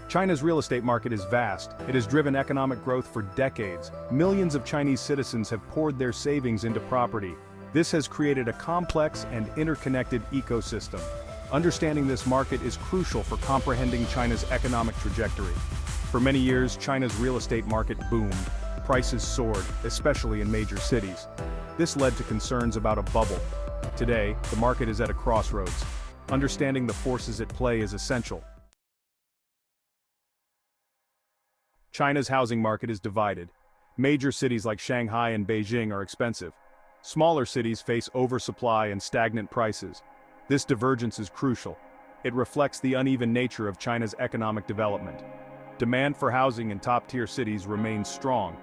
China's real estate market is vast. It has driven economic growth for decades. Millions of Chinese citizens have poured their savings into property. This has created a complex and interconnected ecosystem. Understanding this market is crucial for comprehending China's economic trajectory. For many years, China's real estate market boomed. Prices soared, especially in major cities. This led to concerns about a bubble. Today, the market is at a crossroads. Understanding the forces at play is essential. China's housing market is divided. Major cities like Shanghai and Beijing are expensive. Smaller cities face oversupply and stagnant prices. This divergence is crucial. It reflects the uneven nature of China's economic development. Demand for housing in top-tier cities remains strong.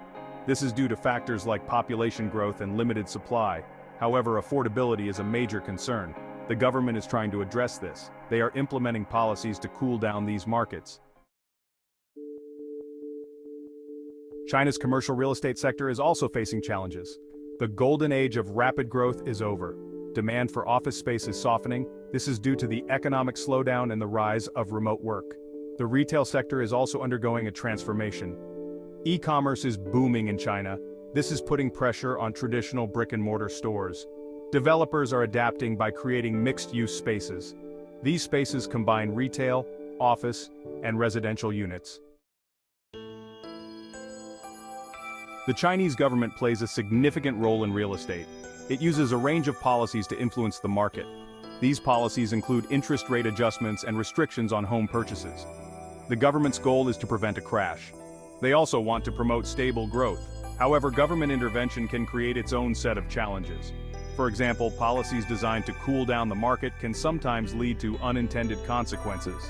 This is due to factors like population growth and limited supply. However, affordability is a major concern. The government is trying to address this. They are implementing policies to cool down these markets. China's commercial real estate sector is also facing challenges. The golden age of rapid growth is over. Demand for office space is softening. This is due to the economic slowdown and the rise of remote work. The retail sector is also undergoing a transformation. E-commerce is booming in China. This is putting pressure on traditional brick-and-mortar stores. Developers are adapting by creating mixed-use spaces. These spaces combine retail, office, and residential units. The Chinese government plays a significant role in real estate. It uses a range of policies to influence the market. These policies include interest rate adjustments and restrictions on home purchases. The government's goal is to prevent a crash. They also want to promote stable growth. However, government intervention can create its own set of challenges. For example, policies designed to cool down the market can sometimes lead to unintended consequences.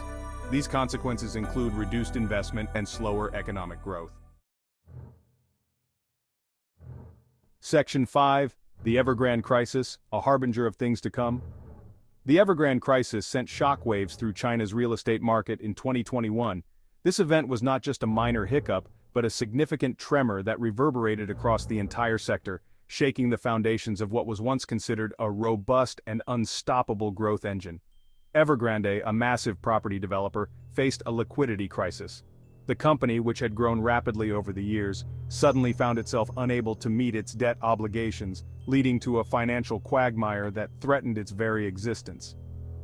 These consequences include reduced investment and slower economic growth. Section 5. The Evergrande Crisis, a harbinger of things to come. The Evergrande Crisis sent shockwaves through China's real estate market in 2021. This event was not just a minor hiccup, but a significant tremor that reverberated across the entire sector, shaking the foundations of what was once considered a robust and unstoppable growth engine. Evergrande, a massive property developer, faced a liquidity crisis. The company, which had grown rapidly over the years, suddenly found itself unable to meet its debt obligations, leading to a financial quagmire that threatened its very existence.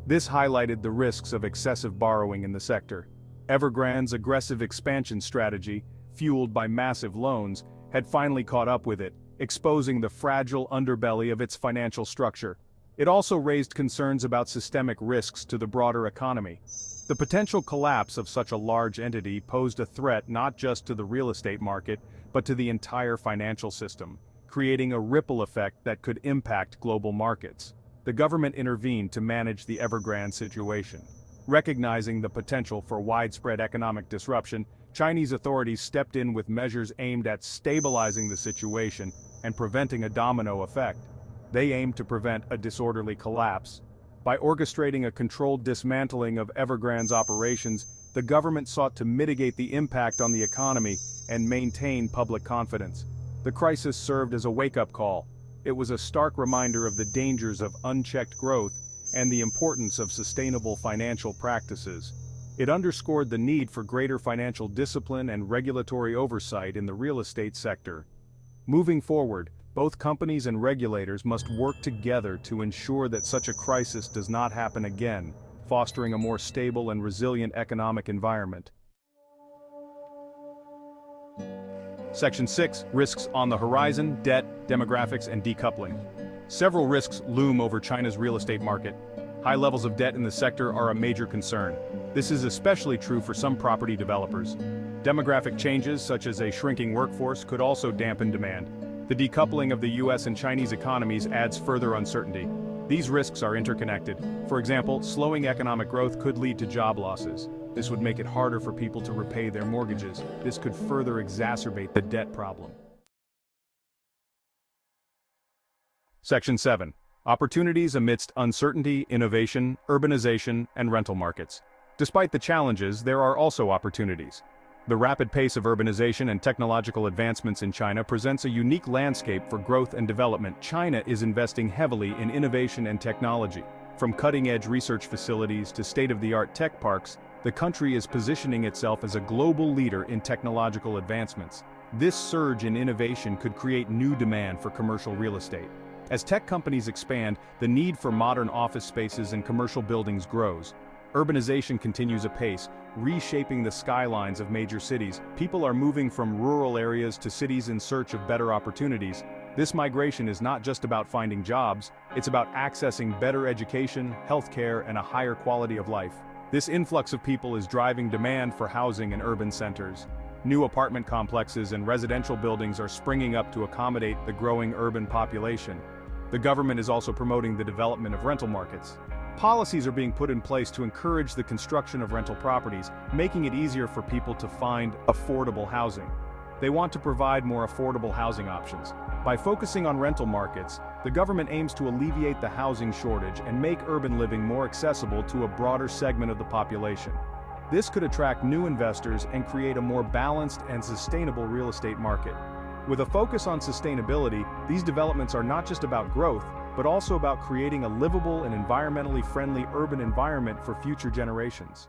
This highlighted the risks of excessive borrowing in the sector. Evergrande's aggressive expansion strategy, fueled by massive loans, had finally caught up with it, exposing the fragile underbelly of its financial structure. It also raised concerns about systemic risks to the broader economy. The potential collapse of such a large entity posed a threat not just to the real estate market, but to the entire financial system, creating a ripple effect that could impact global markets. The government intervened to manage the Evergrande situation. Recognizing the potential for widespread economic disruption, Chinese authorities stepped in with measures aimed at stabilizing the situation and preventing a domino effect. They aimed to prevent a disorderly collapse. By orchestrating a controlled dismantling of Evergrande's operations, the government sought to mitigate the impact on the economy and maintain public confidence. The crisis served as a wake-up call. It was a stark reminder of the dangers of unchecked growth and the importance of sustainable financial practices. It underscored the need for greater financial discipline and regulatory oversight in the real estate sector. Moving forward, both companies and regulators must work together to ensure that such a crisis does not happen again, fostering a more stable and resilient economic environment. Section 6. Risks on the horizon, debt, demographics, and decoupling. Several risks loom over China's real estate market. High levels of debt in the sector are a major concern. This is especially true for some property developers. Demographic changes, such as a shrinking workforce, could also dampen demand. The decoupling of the US and Chinese economies adds further uncertainty. These risks are interconnected. For example, slowing economic growth could lead to job losses. This would make it harder for people to repay their mortgages. This could further exacerbate the debt problem. Section 7. Opportunities amidst uncertainty, innovation, urbanization, and rental markets. Despite the challenges, there are also opportunities. The rapid pace of urbanization and technological advancements in China presents a unique landscape for growth and development. China is investing heavily in innovation and technology. From cutting-edge research facilities to state-of-the-art tech parks, the country is positioning itself as a global leader in technological advancements. This surge in innovation could create new demand for commercial real estate. As tech companies expand, the need for modern office spaces and commercial buildings grows. Urbanization continues apace, reshaping the skylines of major cities. People are moving from rural areas to cities in search of better opportunities. This migration is not just about finding jobs, it's about accessing better education, healthcare, and a higher quality of life. This influx of people is driving demand for housing in urban centers. New apartment complexes and residential buildings are springing up to accommodate the growing urban population. The government is also promoting the development of rental markets. Policies are being put in place to encourage the construction of rental properties, making it easier for people to find affordable housing. They want to provide more affordable housing options. By focusing on rental markets, the government aims to alleviate the housing shortage and make urban living more accessible to a broader segment of the population. This could attract new investors and create a more balanced and sustainable real estate market. With a focus on sustainability, these developments are not just about growth, but also about creating a livable and environmentally friendly urban environment for future generations.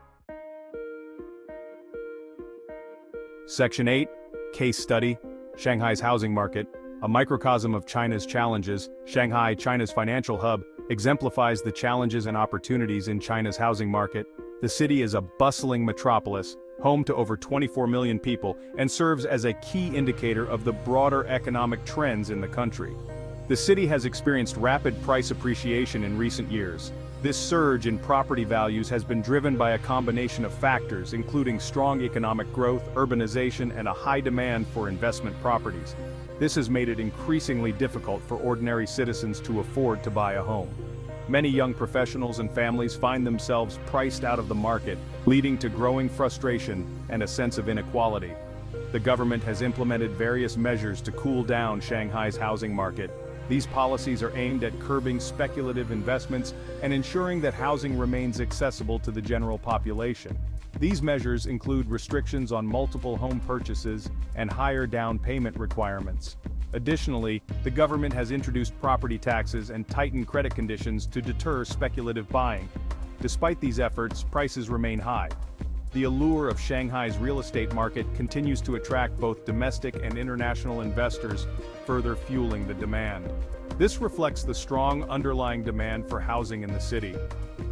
Section 8, Case Study, Shanghai's Housing Market, a microcosm of China's challenges. Shanghai, China's financial hub, exemplifies the challenges and opportunities in China's housing market. The city is a bustling metropolis, home to over 24 million people, and serves as a key indicator of the broader economic trends in the country. The city has experienced rapid price appreciation in recent years. This surge in property values has been driven by a combination of factors, including strong economic growth, urbanization, and a high demand for investment properties. This has made it increasingly difficult for ordinary citizens to afford to buy a home. Many young professionals and families find themselves priced out of the market, leading to growing frustration and a sense of inequality. The government has implemented various measures to cool down Shanghai's housing market. These policies are aimed at curbing speculative investments and ensuring that housing remains accessible to the general population. These measures include restrictions on multiple home purchases and higher down payment requirements. Additionally, the government has introduced property taxes and tightened credit conditions to deter speculative buying. Despite these efforts, prices remain high. The allure of Shanghai's real estate market continues to attract both domestic and international investors, further fueling the demand. This reflects the strong underlying demand for housing in the city.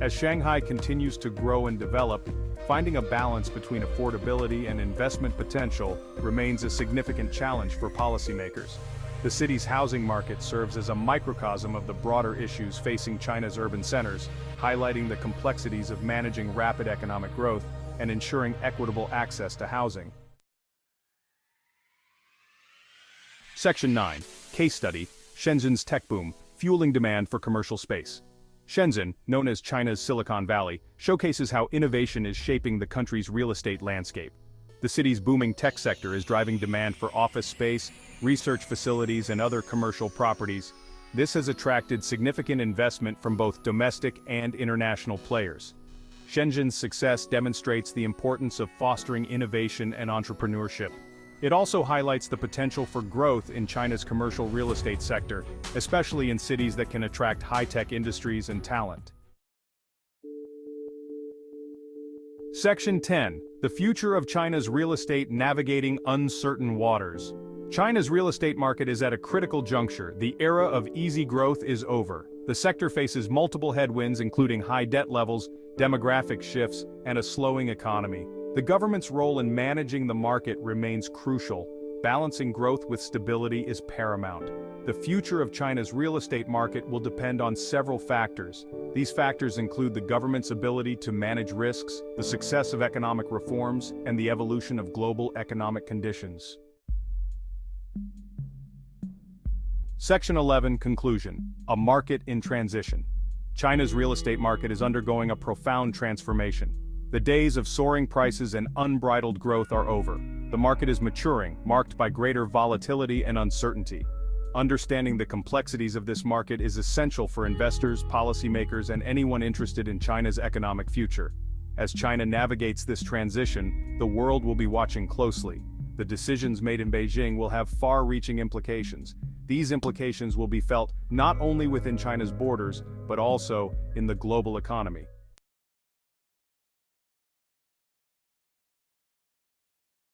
As Shanghai continues to grow and develop, finding a balance between affordability and investment potential remains a significant challenge for policymakers. The city's housing market serves as a microcosm of the broader issues facing China's urban centers, highlighting the complexities of managing rapid economic growth and ensuring equitable access to housing. Section 9, Case Study, Shenzhen's Tech Boom, Fueling Demand for Commercial Space. Shenzhen, known as China's Silicon Valley, showcases how innovation is shaping the country's real estate landscape. The city's booming tech sector is driving demand for office space, research facilities, and other commercial properties. This has attracted significant investment from both domestic and international players. Shenzhen's success demonstrates the importance of fostering innovation and entrepreneurship. It also highlights the potential for growth in China's commercial real estate sector, especially in cities that can attract high-tech industries and talent. Section 10, The Future of China's Real Estate Navigating Uncertain Waters. China's real estate market is at a critical juncture. The era of easy growth is over. The sector faces multiple headwinds, including high debt levels, demographic shifts, and a slowing economy. The government's role in managing the market remains crucial. Balancing growth with stability is paramount. The future of China's real estate market will depend on several factors. These factors include the government's ability to manage risks, the success of economic reforms, and the evolution of global economic conditions. Section 11, Conclusion. A market in transition. China's real estate market is undergoing a profound transformation. The days of soaring prices and unbridled growth are over. The market is maturing, marked by greater volatility and uncertainty. Understanding the complexities of this market is essential for investors, policymakers, and anyone interested in China's economic future. As China navigates this transition, the world will be watching closely. The decisions made in Beijing will have far-reaching implications. These implications will be felt not only within China's borders, but also in the global economy.